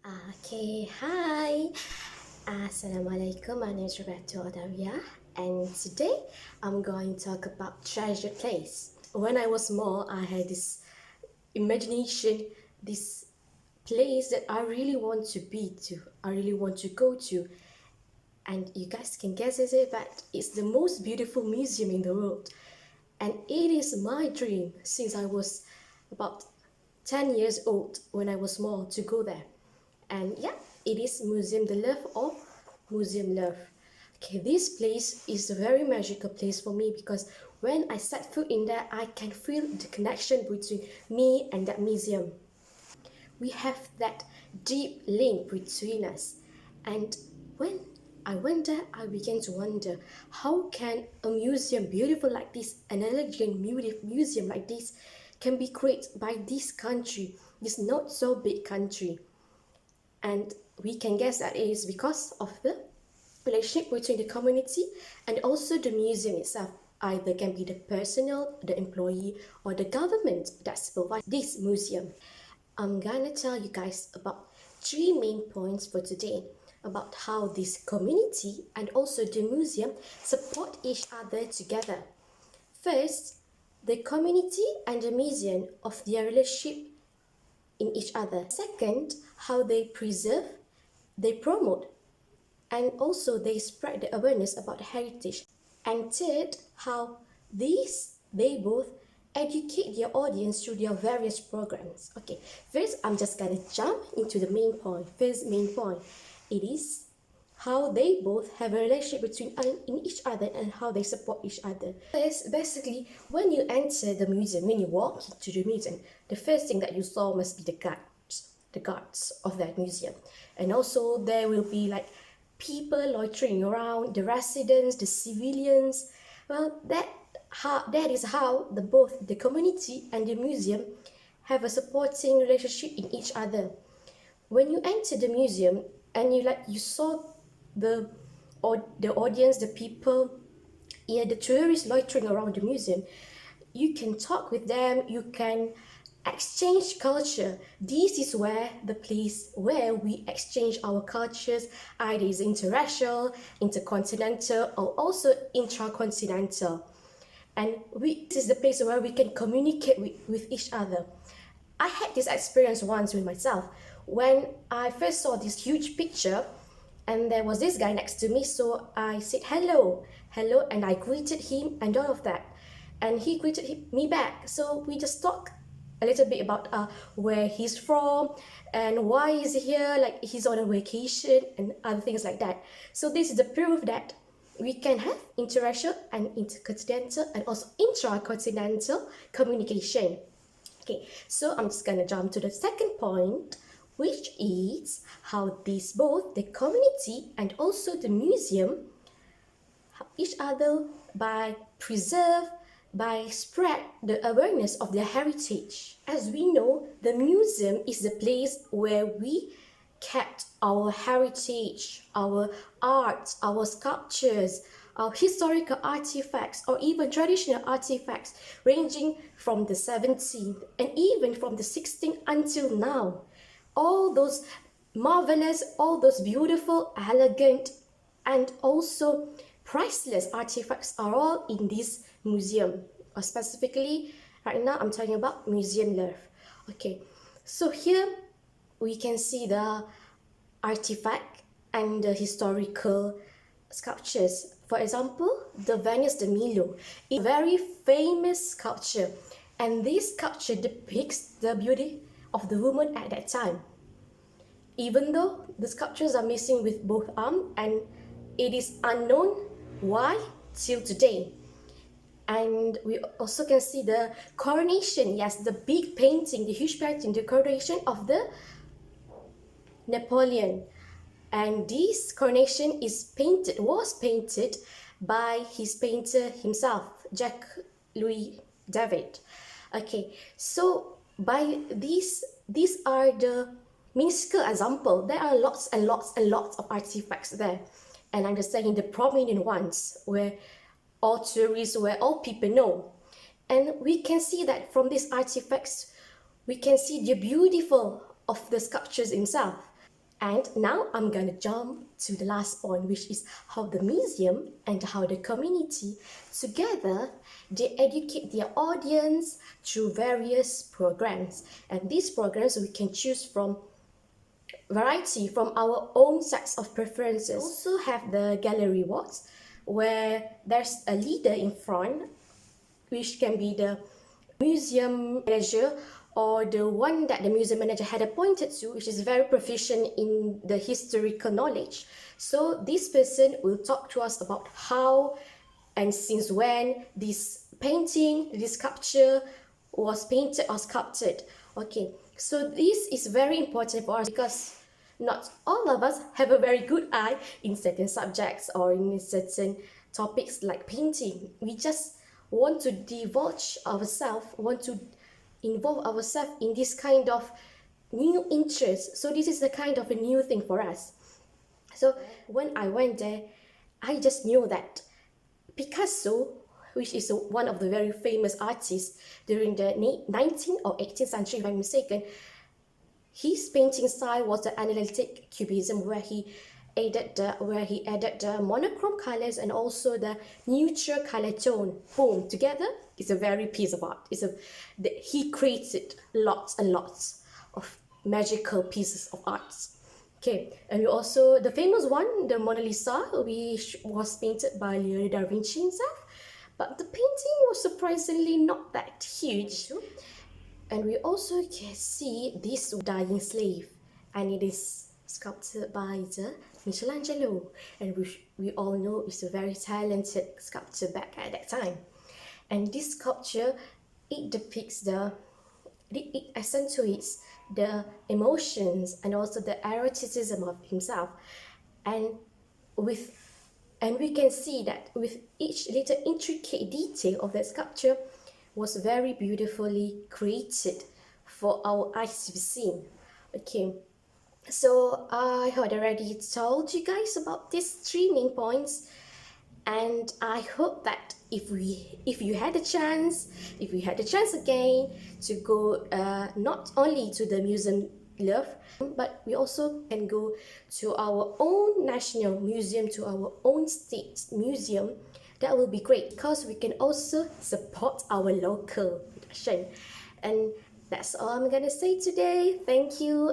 Okay, hi. Assalamualaikum. My name is Roberto Adavia, and today I'm going to talk about Treasure Place. When I was small, I had this imagination, this place that I really want to be to, I really want to go to. And you guys can guess it, but it's the most beautiful museum in the world. And it is my dream since I was about 10 years old when I was small to go there. And yeah, it is Museum de Love or Museum Love. Okay, this place is a very magical place for me because when I set foot in there, I can feel the connection between me and that museum. We have that deep link between us. And when I went there, I began to wonder how can a museum beautiful like this, an elegant museum like this, can be created by this country, this not so big country. And we can guess that it is because of the relationship between the community and also the museum itself. Either can be the personnel, the employee, or the government that provides this museum. I'm gonna tell you guys about three main points for today about how this community and also the museum support each other together. First, the community and the museum of their relationship in each other. Second, how they preserve, they promote, and also they spread the awareness about heritage. And third, how they both educate their audience through their various programs. Okay, first I'm just gonna jump into the main point. First main point, it is how they both have a relationship between in each other and how they support each other. First, basically, when you enter the museum, when you walk into the museum, the first thing that you saw must be the guards of that museum. And also there will be like people loitering around, the residents, the civilians. Well, that is how both the community and the museum have a supporting relationship in each other. When you enter the museum and you saw the audience, the people, yeah, the tourists loitering around the museum, you can talk with them, you can exchange culture. This is where the place where we exchange our cultures, either is interracial, intercontinental, or also intracontinental. And this is the place where we can communicate with each other. I had this experience once with myself when I first saw this huge picture and there was this guy next to me, so I said hello, and I greeted him and all of that, and he greeted me back. So we just talked a little bit about where he's from and why he's here, like he's on a vacation and other things like that. So this is the proof that we can have interracial and intercontinental and also intracontinental communication. Okay, so I'm just gonna jump to the second point, which is how these both the community and also the museum help each other by spread the awareness of their heritage. As we know, the museum is the place where we kept our heritage, our art, our sculptures, our historical artifacts, or even traditional artifacts ranging from the 17th and even from the 16th until now. All those marvelous, all those beautiful, elegant, and also priceless artifacts are all in this museum. Or specifically, right now I'm talking about Museum Love. Okay, so here we can see the artifact and the historical sculptures. For example, the Venus de Milo is a very famous sculpture, and this sculpture depicts the beauty of the woman at that time. Even though the sculptures are missing with both arms and it is unknown why till today. And we also can see the coronation, yes, the big painting, the huge painting, the coronation of the Napoleon. And this coronation was painted by his painter himself, Jacques Louis David. Okay, so by these are the minuscule example. There are lots and lots and lots of artifacts there. And I'm just saying the prominent ones where all tourists, where all people know. And we can see that from these artifacts, we can see the beautiful of the sculptures themselves. And now I'm gonna jump to the last point, which is how the museum and how the community together they educate their audience through various programs. And these programs we can choose from variety from our own sets of preferences. We also have the gallery walks where there's a leader in front, which can be the museum manager or the one that the museum manager had appointed to, which is very proficient in the historical knowledge. So this person will talk to us about how and since when this painting, this sculpture was painted or sculpted. Okay, so this is very important for us because not all of us have a very good eye in certain subjects or in certain topics like painting. We just want to divulge ourselves, want to involve ourselves in this kind of new interest. So this is a kind of a new thing for us. So when I went there, I just knew that Picasso, which is one of the very famous artists during the 19th or 18th century, if I'm mistaken, his painting style was the analytic cubism, where he added the monochrome colors and also the neutral color tone. Boom, together it's a very piece of art. He created lots and lots of magical pieces of art. Okay, and we also the famous one, the Mona Lisa, which was painted by Leonardo da Vinci himself, but the painting was surprisingly not that huge. And we also can see this dying slave, and it is sculpted by the Michelangelo, and we all know is a very talented sculptor back at that time. And this sculpture, it depicts it accentuates the emotions and also the eroticism of himself, and we can see that with each little intricate detail of that sculpture was very beautifully created for our eyes to be seen. Okay, so I had already told you guys about these 3 main points, and I hope that if you had a chance again to go not only to the Museum Louvre, but we also can go to our own national museum, to our own state museum. That will be great because we can also support our local production. And that's all I'm gonna say today. Thank you.